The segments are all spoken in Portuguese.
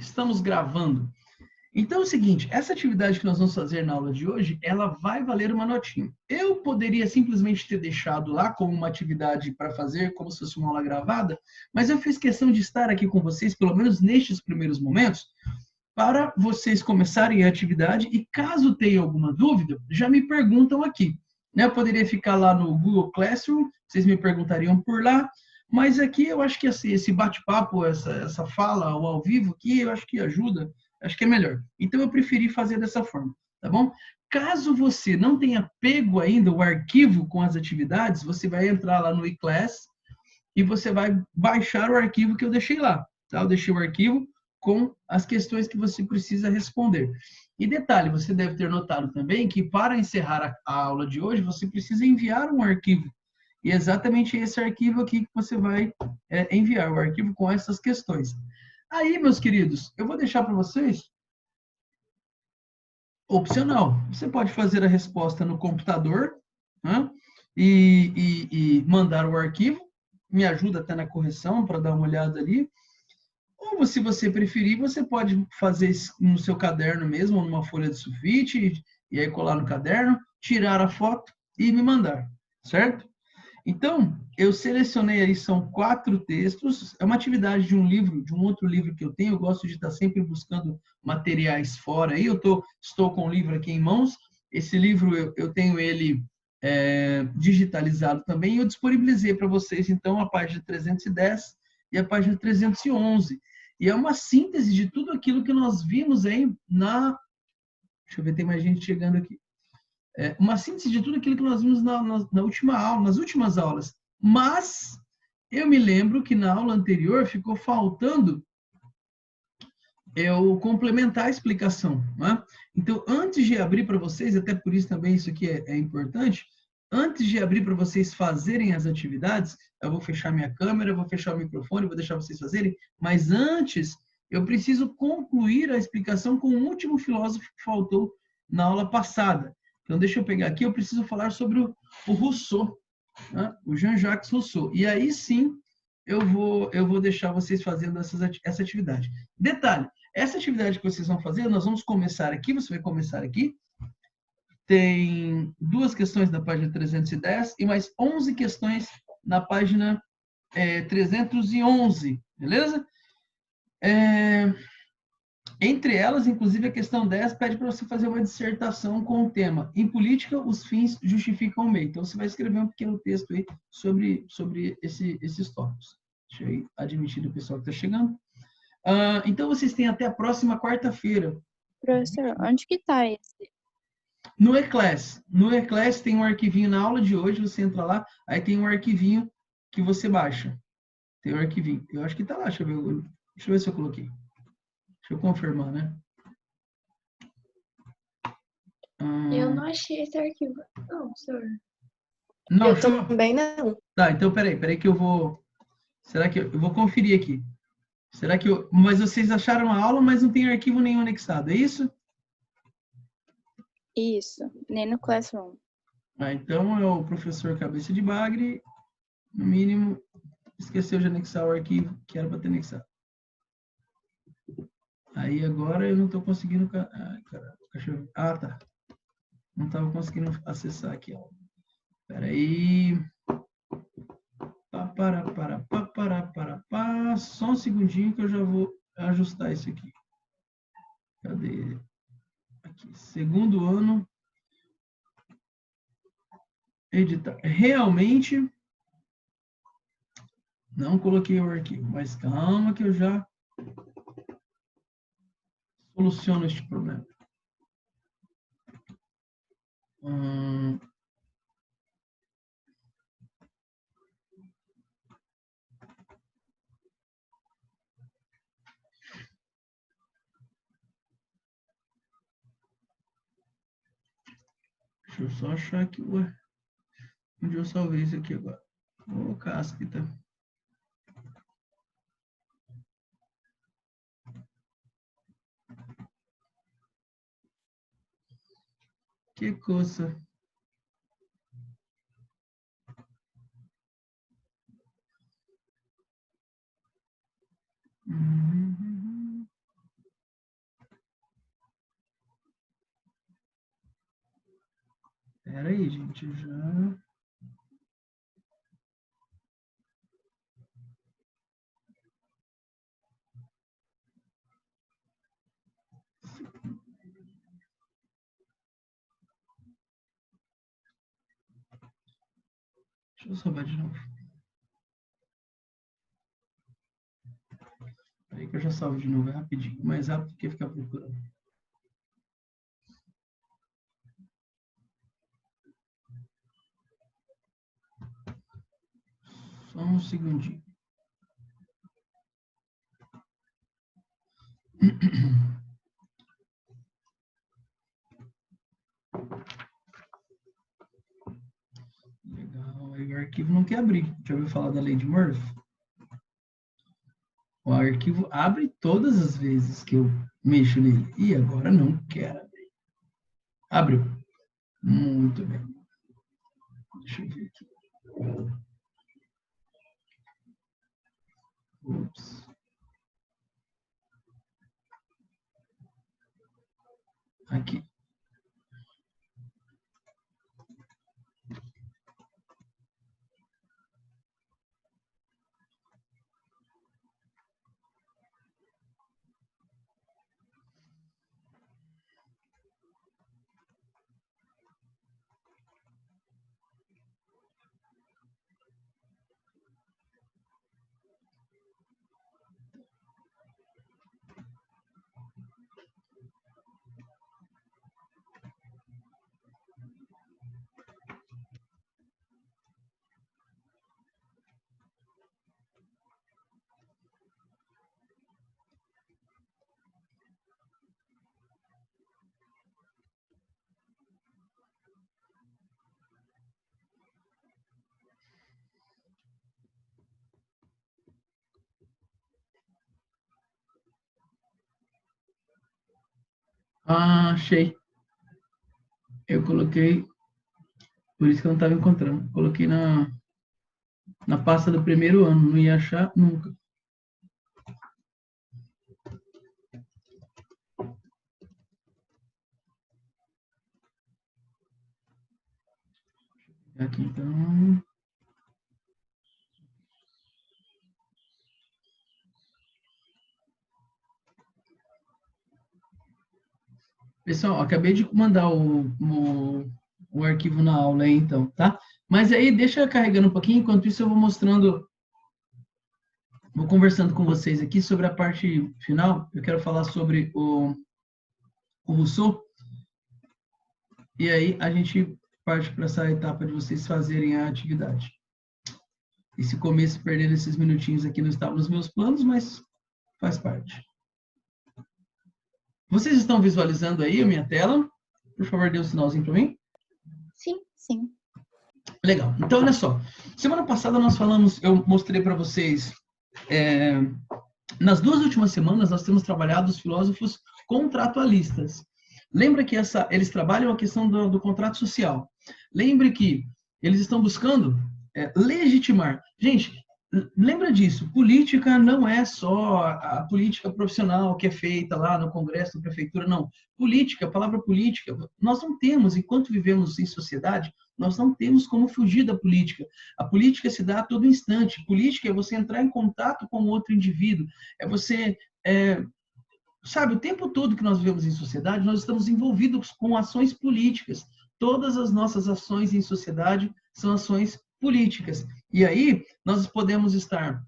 Estamos gravando. Então é o seguinte, essa atividade que nós vamos fazer na aula de hoje, ela vai valer uma notinha. Eu poderia simplesmente ter deixado lá como uma atividade para fazer, como se fosse uma aula gravada, mas eu fiz questão de estar aqui com vocês, pelo menos nestes primeiros momentos, para vocês começarem a atividade e caso tenha alguma dúvida, já me perguntam aqui. Eu poderia ficar lá no Google Classroom, vocês me perguntariam por lá, mas aqui eu acho que esse bate-papo, essa fala ao vivo aqui, eu acho que ajuda, acho que é melhor. Então eu preferi fazer dessa forma, tá bom? Caso você não tenha pego ainda o arquivo com as atividades, você vai entrar lá no eClass e você vai baixar o arquivo que eu deixei lá, tá? Eu deixei o arquivo com as questões que você precisa responder. E detalhe, você deve ter notado também que para encerrar a aula de hoje, você precisa enviar um arquivo. E é exatamente esse arquivo aqui que você vai enviar, o arquivo com essas questões. Aí, meus queridos, eu vou deixar para vocês opcional. Você pode fazer a resposta no computador, né? E mandar o arquivo. Me ajuda até na correção para dar uma olhada ali. Ou, se você preferir, você pode fazer no seu caderno mesmo, ou numa folha de sulfite, e aí colar no caderno, tirar a foto e me mandar, certo? Então, eu selecionei aí, são 4 textos, é uma atividade de um livro, de um outro livro que eu tenho, eu gosto de estar sempre buscando materiais fora aí, estou com o livro aqui em mãos, esse livro eu tenho ele digitalizado também, e eu disponibilizei para vocês, então, a página 310 e a página 311, e é uma síntese de tudo aquilo que nós vimos aí deixa eu ver, tem mais gente chegando aqui. Uma síntese de tudo aquilo que nós vimos na última aula, nas últimas aulas. Mas eu me lembro que na aula anterior ficou faltando eu complementar a explicação. Né? Então, antes de abrir para vocês, até por isso também isso aqui é importante, antes de abrir para vocês fazerem as atividades, eu vou fechar minha câmera, vou fechar o microfone, vou deixar vocês fazerem, mas antes eu preciso concluir a explicação com o último filósofo que faltou na aula passada. Então, deixa eu pegar aqui, eu preciso falar sobre o Rousseau, né? O Jean-Jacques Rousseau. E aí sim, eu vou deixar vocês fazendo essa atividade. Detalhe, essa atividade que vocês vão fazer, nós vamos começar aqui, você vai começar aqui. Tem 2 questões na página 310 e mais 11 questões na página 311, beleza? Entre elas, inclusive, a questão 10 pede para você fazer uma dissertação com o tema "Em política, os fins justificam o meio". Então, você vai escrever um pequeno texto aí sobre esses tópicos. Deixa eu admitir o pessoal que está chegando. Então, vocês têm até a próxima quarta-feira. Professor, onde que está esse? No eClass. No eClass tem um arquivinho na aula de hoje, você entra lá, aí tem um arquivinho que você baixa. Tem um arquivinho. Eu acho que está lá, deixa eu ver se eu coloquei. Deixa eu confirmar, né? Eu não achei esse arquivo. Não, senhor. Não, Eu também não. Tá, então peraí que eu vou... Será que eu vou conferir aqui? Será que eu... Mas vocês acharam a aula, mas não tem arquivo nenhum anexado, é isso? Isso, nem no Classroom. Então é o professor Cabeça de Bagre, no mínimo, esqueceu de anexar o arquivo que era para ter anexado. Aí agora eu não estou conseguindo... tá. Não estava conseguindo acessar aqui, ó. Peraí. Só um segundinho que eu já vou ajustar isso aqui. Cadê? Aqui, segundo ano. Editar. Realmente não coloquei o arquivo, mas calma que eu já soluciono este problema. Deixa eu só achar aqui onde eu salvei isso aqui agora. Ô, casquita. Que coisa. Espera aí, gente, eu já... Deixa eu salvar de novo. Aí que eu já salvo de novo, é rapidinho. Mais rápido do que ficar procurando. Só um segundinho. Legal. Aí o arquivo não quer abrir. Já ouviu falar da lei de Murphy? O arquivo abre todas as vezes que eu mexo nele. E agora não quer abrir. Abriu. Muito bem. Deixa eu ver aqui. Ups. Aqui. Ah, achei. Eu coloquei, por isso que eu não estava encontrando. Coloquei na pasta do primeiro ano, não ia achar nunca. Aqui então. Pessoal, acabei de mandar o arquivo na aula aí, então, tá? Mas aí, deixa carregando um pouquinho, enquanto isso eu vou mostrando, vou conversando com vocês aqui sobre a parte final. Eu quero falar sobre o Rousseau, e aí a gente parte para essa etapa de vocês fazerem a atividade. Esse começo, perdendo esses minutinhos aqui, não estava nos meus planos, mas faz parte. Vocês estão visualizando aí a minha tela? Por favor, dê um sinalzinho para mim. Sim, sim. Legal. Então, olha só. Semana passada nós falamos, eu mostrei para vocês, nas 2 últimas semanas nós temos trabalhado os filósofos contratualistas. Lembra que eles trabalham a questão do contrato social. Lembre que eles estão buscando legitimar. Gente, lembra disso, política não é só a política profissional que é feita lá no Congresso, na Prefeitura, não. Política, a palavra política, nós não temos, enquanto vivemos em sociedade, nós não temos como fugir da política. A política se dá a todo instante. Política é você entrar em contato com outro indivíduo, é você... sabe, o tempo todo que nós vivemos em sociedade, nós estamos envolvidos com ações políticas. Todas as nossas ações em sociedade são ações políticas. E aí, nós podemos estar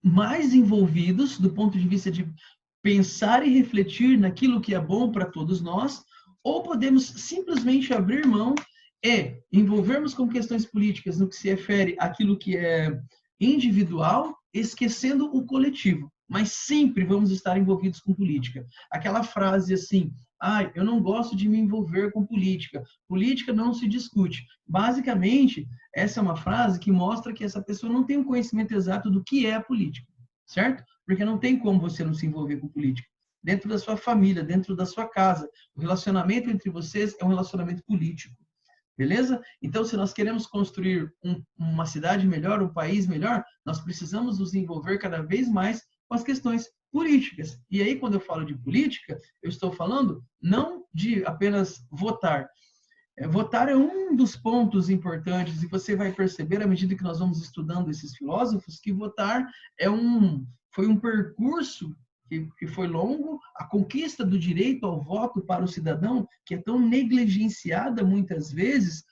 mais envolvidos do ponto de vista de pensar e refletir naquilo que é bom para todos nós, ou podemos simplesmente abrir mão e envolvermos com questões políticas no que se refere àquilo que é individual, esquecendo o coletivo. Mas sempre vamos estar envolvidos com política. Aquela frase assim, eu não gosto de me envolver com política. Política não se discute. Basicamente, essa é uma frase que mostra que essa pessoa não tem um conhecimento exato do que é a política, certo? Porque não tem como você não se envolver com política. Dentro da sua família, dentro da sua casa, o relacionamento entre vocês é um relacionamento político. Beleza? Então, se nós queremos construir uma cidade melhor, um país melhor, nós precisamos nos envolver cada vez mais com as questões políticas. E aí, quando eu falo de política, eu estou falando não de apenas votar. Votar é um dos pontos importantes, e você vai perceber, à medida que nós vamos estudando esses filósofos, que votar foi um percurso que foi longo. A conquista do direito ao voto para o cidadão, que é tão negligenciada muitas vezes,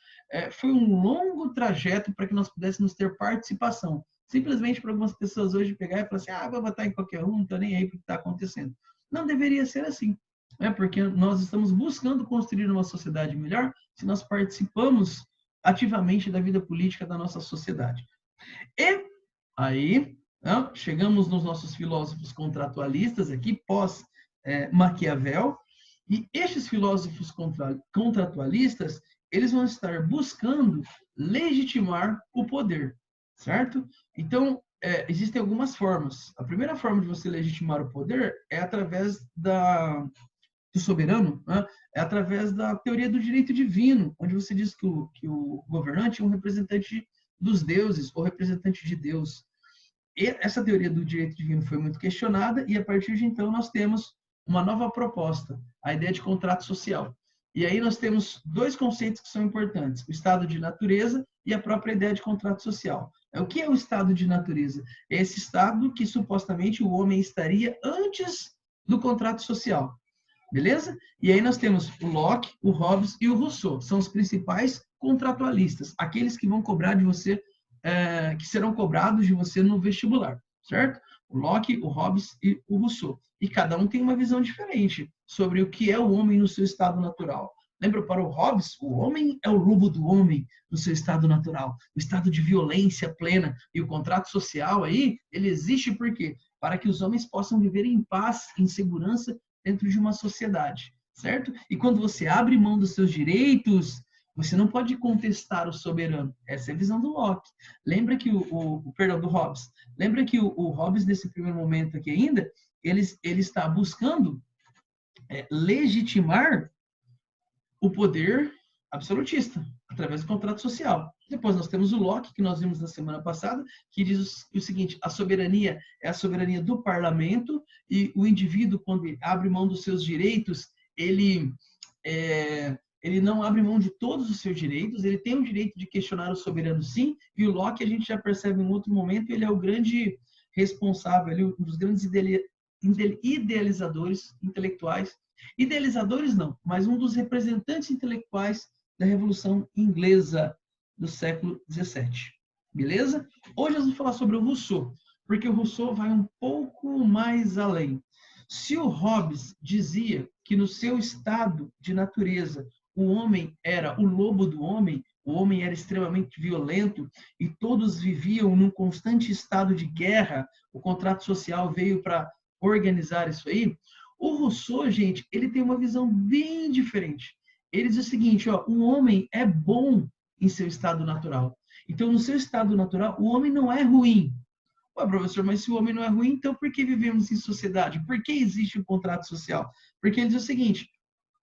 foi um longo trajeto para que nós pudéssemos ter participação. Simplesmente para algumas pessoas hoje pegar e falar assim, vou votar em qualquer um, não estou nem aí para o que está acontecendo. Não deveria ser assim. Porque nós estamos buscando construir uma sociedade melhor se nós participamos ativamente da vida política da nossa sociedade. E aí, chegamos nos nossos filósofos contratualistas aqui, pós-Maquiavel, e estes filósofos contratualistas, eles vão estar buscando legitimar o poder, certo? Então, existem algumas formas. A primeira forma de você legitimar o poder é através do soberano, é através da teoria do direito divino, onde você diz que o governante é um representante dos deuses, ou representante de Deus. E essa teoria do direito divino foi muito questionada, e a partir de então nós temos uma nova proposta, a ideia de contrato social. E aí nós temos dois conceitos que são importantes, o estado de natureza e a própria ideia de contrato social. O que é o estado de natureza? É esse estado que supostamente o homem estaria antes do contrato social. Beleza? E aí nós temos o Locke, o Hobbes e o Rousseau. São os principais contratualistas, aqueles que vão cobrar de você, que serão cobrados de você no vestibular, certo? O Locke, o Hobbes e o Rousseau. E cada um tem uma visão diferente sobre o que é o homem no seu estado natural. Lembra, para o Hobbes, o homem é o lobo do homem no seu estado natural, o estado de violência plena. E o contrato social aí, ele existe por quê? Para que os homens possam viver em paz, em segurança, dentro de uma sociedade, certo? E quando você abre mão dos seus direitos, você não pode contestar o soberano. Essa é a visão do Locke. Lembra que perdão, do Hobbes. Lembra que o Hobbes, nesse primeiro momento aqui ainda, ele está buscando legitimar o poder absolutista, através do contrato social. Depois nós temos o Locke, que nós vimos na semana passada, que diz o seguinte: a soberania é a soberania do parlamento, e o indivíduo, quando abre mão dos seus direitos, ele não abre mão de todos os seus direitos, ele tem o direito de questionar o soberano, sim, e o Locke, a gente já percebe em outro momento, ele é o grande responsável, ele é um dos grandes idealizadores intelectuais. Idealizadores não, mas um dos representantes intelectuais da Revolução Inglesa do século XVII. Beleza? Hoje nós vamos falar sobre o Rousseau, porque o Rousseau vai um pouco mais além. Se o Hobbes dizia que no seu estado de natureza o homem era o lobo do homem, o homem era extremamente violento e todos viviam num constante estado de guerra, o contrato social veio para organizar isso aí. O Rousseau, gente, ele tem uma visão bem diferente. Ele diz o seguinte, o homem é bom em seu estado natural. Então, no seu estado natural, o homem não é ruim. Professor, mas se o homem não é ruim, então por que vivemos em sociedade? Por que existe um contrato social? Porque ele diz o seguinte,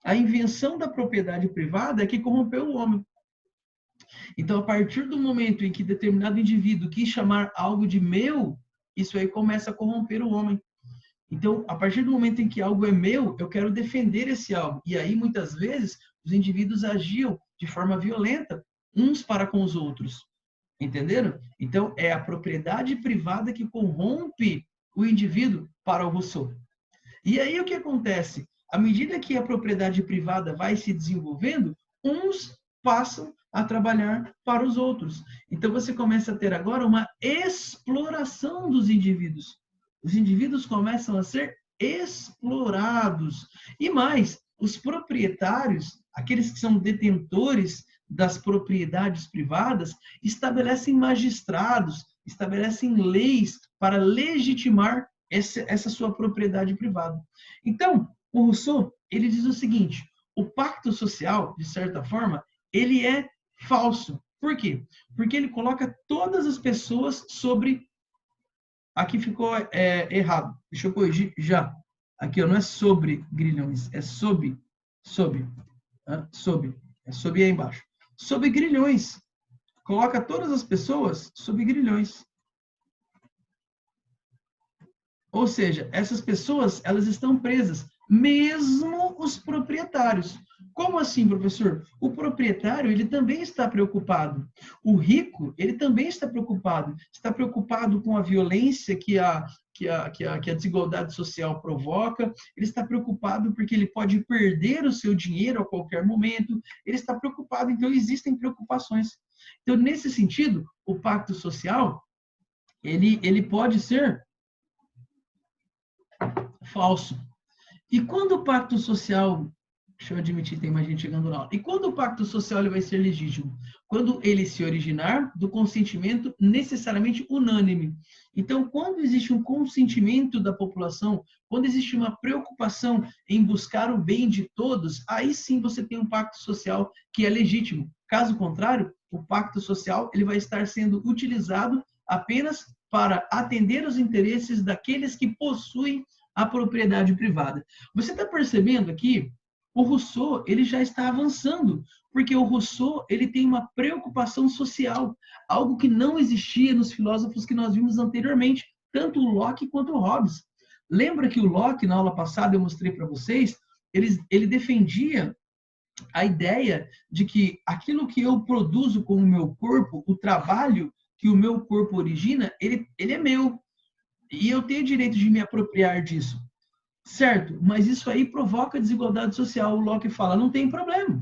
a invenção da propriedade privada é que corrompeu o homem. Então, a partir do momento em que determinado indivíduo quis chamar algo de meu, isso aí começa a corromper o homem. Então, a partir do momento em que algo é meu, eu quero defender esse algo. E aí, muitas vezes, os indivíduos agiam de forma violenta, uns para com os outros. Entenderam? Então, é a propriedade privada que corrompe o indivíduo para o Rousseau. E aí, o que acontece? À medida que a propriedade privada vai se desenvolvendo, uns passam a trabalhar para os outros. Então, você começa a ter agora uma exploração dos indivíduos. Os indivíduos começam a ser explorados. E mais, os proprietários, aqueles que são detentores das propriedades privadas, estabelecem magistrados, estabelecem leis para legitimar essa sua propriedade privada. Então, o Rousseau, ele diz o seguinte, o pacto social, de certa forma, ele é falso. Por quê? Porque ele coloca todas as pessoas sobre... Aqui ficou errado. Deixa eu corrigir já. Aqui não é sobre grilhões, é sob. É sob aí embaixo. Sob grilhões. Coloca todas as pessoas sob grilhões. Ou seja, essas pessoas, elas estão presas, mesmo os proprietários. Como assim, professor? O proprietário, ele também está preocupado. O rico, ele também está preocupado. Está preocupado com a violência que a desigualdade social provoca. Ele está preocupado porque ele pode perder o seu dinheiro a qualquer momento. Ele está preocupado, então existem preocupações. Então, nesse sentido, o pacto social, ele pode ser falso. E quando o pacto social, deixa eu admitir, tem mais gente chegando na aula. E quando o pacto social ele vai ser legítimo? Quando ele se originar do consentimento necessariamente unânime. Então, quando existe um consentimento da população, quando existe uma preocupação em buscar o bem de todos, aí sim você tem um pacto social que é legítimo. Caso contrário, o pacto social ele vai estar sendo utilizado apenas para atender os interesses daqueles que possuem a propriedade privada. Você está percebendo aqui? O Rousseau ele já está avançando, porque o Rousseau ele tem uma preocupação social, algo que não existia nos filósofos que nós vimos anteriormente, tanto o Locke quanto o Hobbes. Lembra que o Locke, na aula passada, eu mostrei para vocês, ele defendia a ideia de que aquilo que eu produzo com o meu corpo, o trabalho que o meu corpo origina, ele é meu. E eu tenho o direito de me apropriar disso. Certo, mas isso aí provoca desigualdade social. O Locke fala, não tem problema,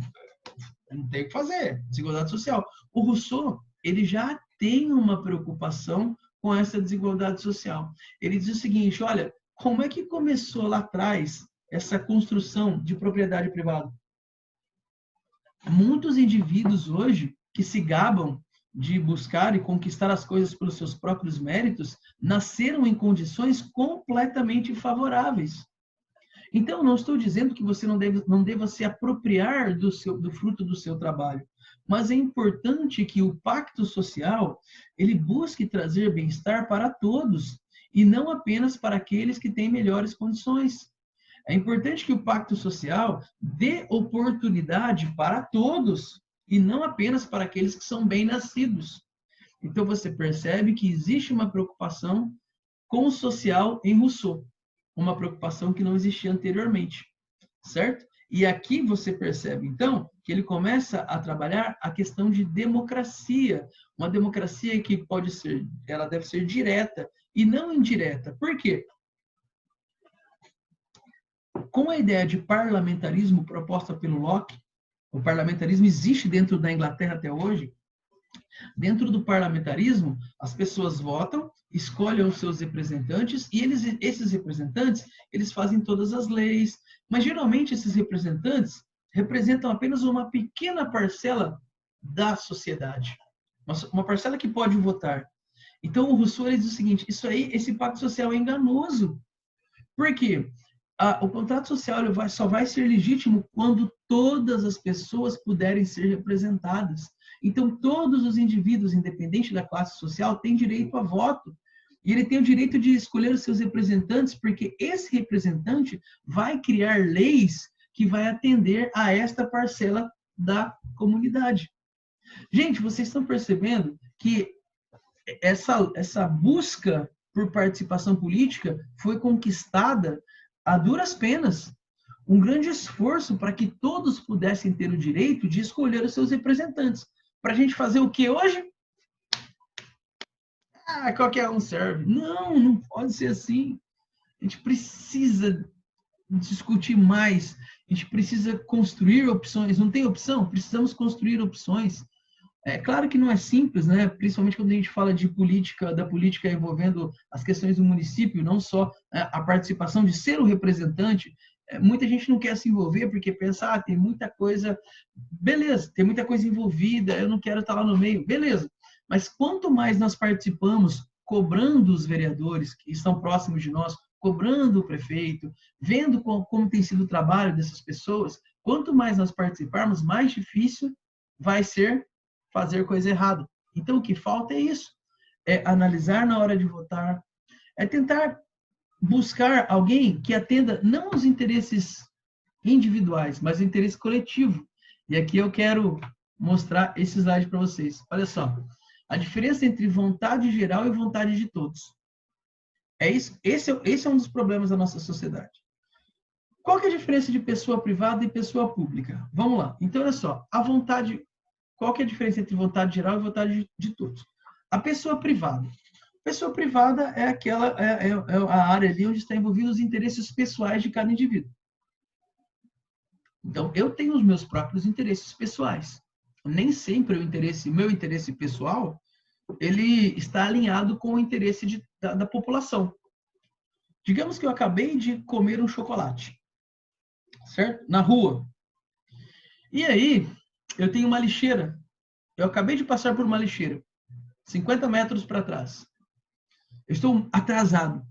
não tem o que fazer, desigualdade social. O Rousseau, ele já tem uma preocupação com essa desigualdade social. Ele diz o seguinte, olha, como é que começou lá atrás essa construção de propriedade privada? Muitos indivíduos hoje que se gabam de buscar e conquistar as coisas pelos seus próprios méritos, nasceram em condições completamente favoráveis. Então, não estou dizendo que você não deva se apropriar do fruto do seu trabalho, mas é importante que o pacto social ele busque trazer bem-estar para todos e não apenas para aqueles que têm melhores condições. É importante que o pacto social dê oportunidade para todos e não apenas para aqueles que são bem-nascidos. Então, você percebe que existe uma preocupação com o social em Rousseau, uma preocupação que não existia anteriormente, certo? E aqui você percebe, então, que ele começa a trabalhar a questão de democracia, uma democracia que pode ser, ela deve ser direta e não indireta. Por quê? Com a ideia de parlamentarismo proposta pelo Locke, o parlamentarismo existe dentro da Inglaterra até hoje. Dentro do parlamentarismo, as pessoas votam, escolhem os seus representantes e esses representantes, eles fazem todas as leis, mas geralmente esses representantes representam apenas uma pequena parcela da sociedade, uma parcela que pode votar. Então o Rousseau ele diz o seguinte, isso aí, esse pacto social é enganoso. Por quê? O contrato social só vai ser legítimo quando todas as pessoas puderem ser representadas. Então, todos os indivíduos, independente da classe social, têm direito a voto. E ele tem o direito de escolher os seus representantes, porque esse representante vai criar leis que vai atender a esta parcela da comunidade. Gente, vocês estão percebendo que essa busca por participação política foi conquistada a duras penas, um grande esforço para que todos pudessem ter o direito de escolher os seus representantes. Para a gente fazer o que hoje? Qualquer um serve. Não, não pode ser assim. A gente precisa discutir mais. A gente precisa construir opções. Não tem opção? Precisamos construir opções. É claro que não é simples, né? Principalmente quando a gente fala de política, da política envolvendo as questões do município, não só a participação de ser o representante. Muita gente não quer se envolver porque pensa, tem muita coisa, beleza, tem muita coisa envolvida, eu não quero estar lá no meio, beleza. Mas quanto mais nós participamos, cobrando os vereadores que estão próximos de nós, cobrando o prefeito, vendo como tem sido o trabalho dessas pessoas, quanto mais nós participarmos, mais difícil vai ser fazer coisa errada. Então, o que falta é isso. É analisar na hora de votar, é tentar buscar alguém que atenda não os interesses individuais, mas o interesse coletivo. E aqui eu quero mostrar esse slide para vocês. Olha só, a diferença entre vontade geral e vontade de todos. Esse é um dos problemas da nossa sociedade. Qual que é a diferença de pessoa privada e pessoa pública? Vamos lá. Então, olha só. Qual que é a diferença entre vontade geral e vontade de todos? A pessoa privada. Pessoa privada é a área ali onde está envolvido os interesses pessoais de cada indivíduo. Então, eu tenho os meus próprios interesses pessoais. Nem sempre o meu interesse pessoal, ele está alinhado com o interesse da população. Digamos que eu acabei de comer um chocolate, certo? Na rua. E aí, eu tenho uma lixeira. Eu acabei de passar por uma lixeira, 50 metros para trás. Eu estou atrasado.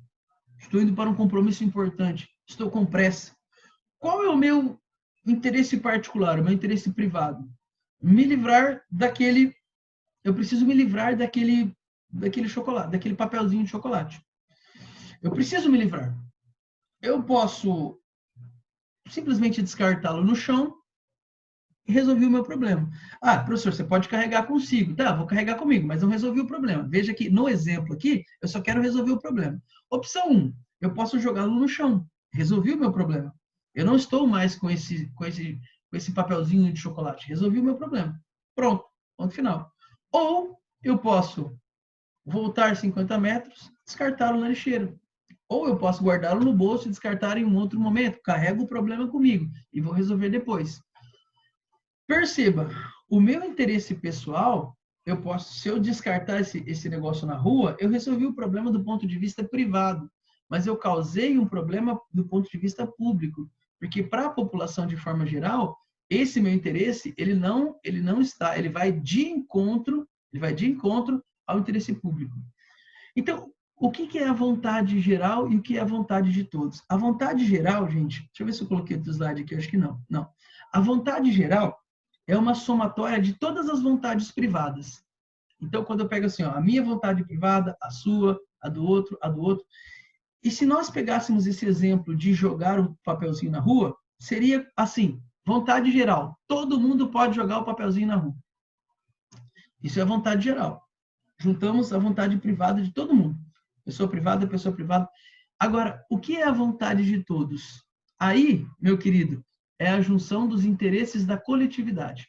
Estou indo para um compromisso importante. Estou com pressa. Qual é o meu interesse particular, o meu interesse privado? Me livrar daquele... Eu preciso me livrar daquele chocolate, daquele papelzinho de chocolate. Eu preciso me livrar. Eu posso simplesmente descartá-lo no chão e resolver o meu problema. Ah, professor, você pode carregar consigo. Tá, vou carregar comigo, mas não resolvi o problema. Veja que no exemplo aqui, eu só quero resolver o problema. Opção 1, eu posso jogá-lo no chão. Resolvi o meu problema. Eu não estou mais com esse papelzinho de chocolate. Resolvi o meu problema. Pronto, ponto final. Ou eu posso voltar 50 metros, descartá-lo na lixeira. Ou eu posso guardá-lo no bolso e descartar em um outro momento. Carrego o problema comigo e vou resolver depois. Perceba, o meu interesse pessoal, se eu descartar esse negócio na rua, eu resolvi o problema do ponto de vista privado, mas eu causei um problema do ponto de vista público, porque para a população de forma geral, esse meu interesse, ele vai de encontro ao interesse público. Então, o que é a vontade geral e o que é a vontade de todos? A vontade geral, gente, deixa eu ver se eu coloquei outro slide aqui, acho que não. Não. A vontade geral é uma somatória de todas as vontades privadas. Então, quando eu pego assim, ó, a minha vontade privada, a sua, a do outro, e se nós pegássemos esse exemplo de jogar o papelzinho na rua, seria assim, vontade geral. Todo mundo pode jogar o papelzinho na rua. Isso é a vontade geral. Juntamos a vontade privada de todo mundo. Pessoa privada, pessoa privada. Agora, o que é a vontade de todos? Aí, meu querido, é a junção dos interesses da coletividade.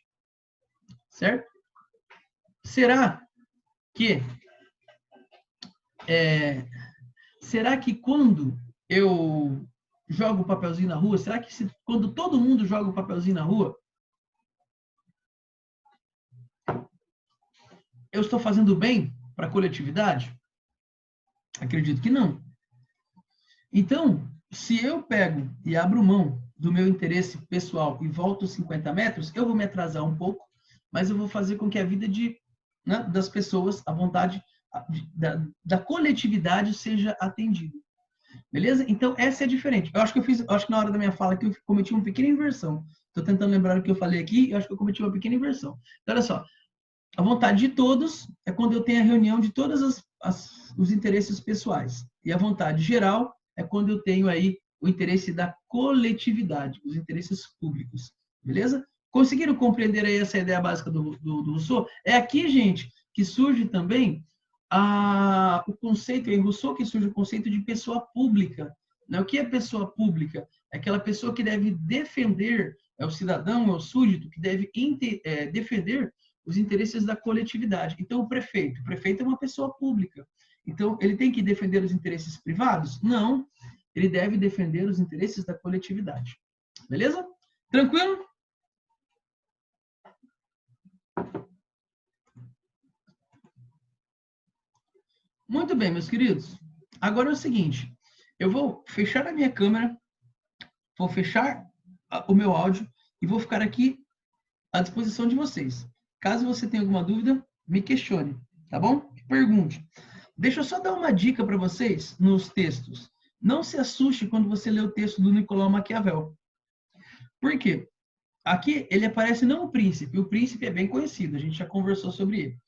Certo? Será que quando eu jogo o papelzinho na rua, será que quando todo mundo joga o papelzinho na rua, eu estou fazendo bem para a coletividade? Acredito que não. Então, se eu pego e abro mão do meu interesse pessoal e volto 50 metros, eu vou me atrasar um pouco, mas eu vou fazer com que a vida das pessoas, a vontade da coletividade seja atendida. Beleza? Então, essa é diferente. Eu acho que na hora da minha fala aqui eu cometi uma pequena inversão. Estou tentando lembrar o que eu falei aqui, eu acho que eu cometi uma pequena inversão. Então, olha só. A vontade de todos é quando eu tenho a reunião de todos os interesses pessoais. E a vontade geral é quando eu tenho aí o interesse da coletividade, os interesses públicos. Beleza? Conseguiram compreender aí essa ideia básica do Rousseau? É aqui, gente, que surge também o conceito, em Rousseau, que surge o conceito de pessoa pública. O que é pessoa pública? É aquela pessoa que deve defender, é o cidadão, é o súdito, que deve defender os interesses da coletividade. Então, o prefeito é uma pessoa pública. Então, ele tem que defender os interesses privados? Não. Ele deve defender os interesses da coletividade. Beleza? Tranquilo? Muito bem, meus queridos. Agora é o seguinte. Eu vou fechar a minha câmera, vou fechar o meu áudio e vou ficar aqui à disposição de vocês. Caso você tenha alguma dúvida, me questione, tá bom? Pergunte. Deixa eu só dar uma dica para vocês nos textos. Não se assuste quando você lê o texto do Nicolau Maquiavel. Por quê? Aqui ele aparece não o príncipe é bem conhecido, a gente já conversou sobre ele.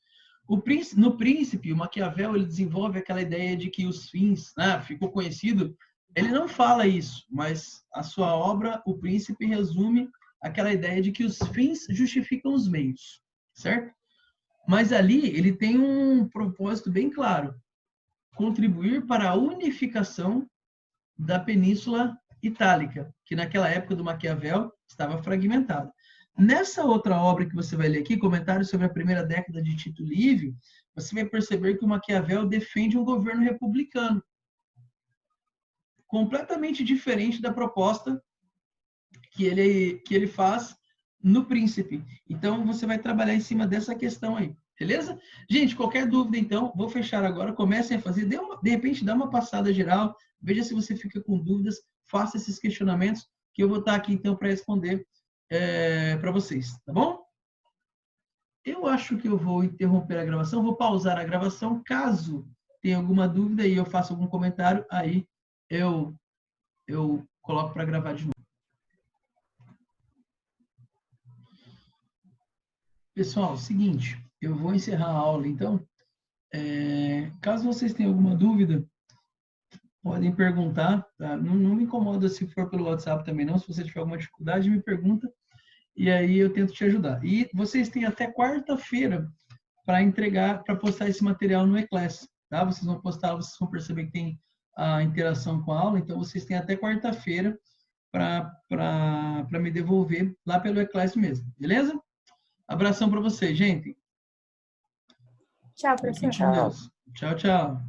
No Príncipe, o Maquiavel ele desenvolve aquela ideia de que os fins, ficou conhecido, ele não fala isso, mas a sua obra, O Príncipe, resume aquela ideia de que os fins justificam os meios. Certo? Mas ali ele tem um propósito bem claro. contribuir para a unificação da Península Itálica, que naquela época do Maquiavel estava fragmentada. Nessa outra obra que você vai ler aqui, Comentário sobre a Primeira Década de Tito Livio, você vai perceber que o Maquiavel defende um governo republicano, completamente diferente da proposta que ele faz no Príncipe. Então, você vai trabalhar em cima dessa questão aí, beleza? Gente, qualquer dúvida, então, vou fechar agora, comecem a fazer, de repente, dá uma passada geral, veja se você fica com dúvidas, faça esses questionamentos, que eu vou estar aqui, então, para responder para vocês, tá bom? Eu acho que eu vou interromper a gravação, vou pausar a gravação, caso tenha alguma dúvida e eu faça algum comentário, aí eu coloco para gravar de novo. Pessoal, seguinte, eu vou encerrar a aula, então. Caso vocês tenham alguma dúvida, podem perguntar, tá? Não me incomoda se for pelo WhatsApp também não, se você tiver alguma dificuldade, me pergunta, e aí eu tento te ajudar. E vocês têm até quarta-feira para entregar, para postar esse material no eClass, tá? Vocês vão postar, vocês vão perceber que tem a interação com a aula, então vocês têm até quarta-feira para me devolver lá pelo eClass mesmo, beleza? Abração para vocês, gente. Tchau, professor. Tchau, tchau.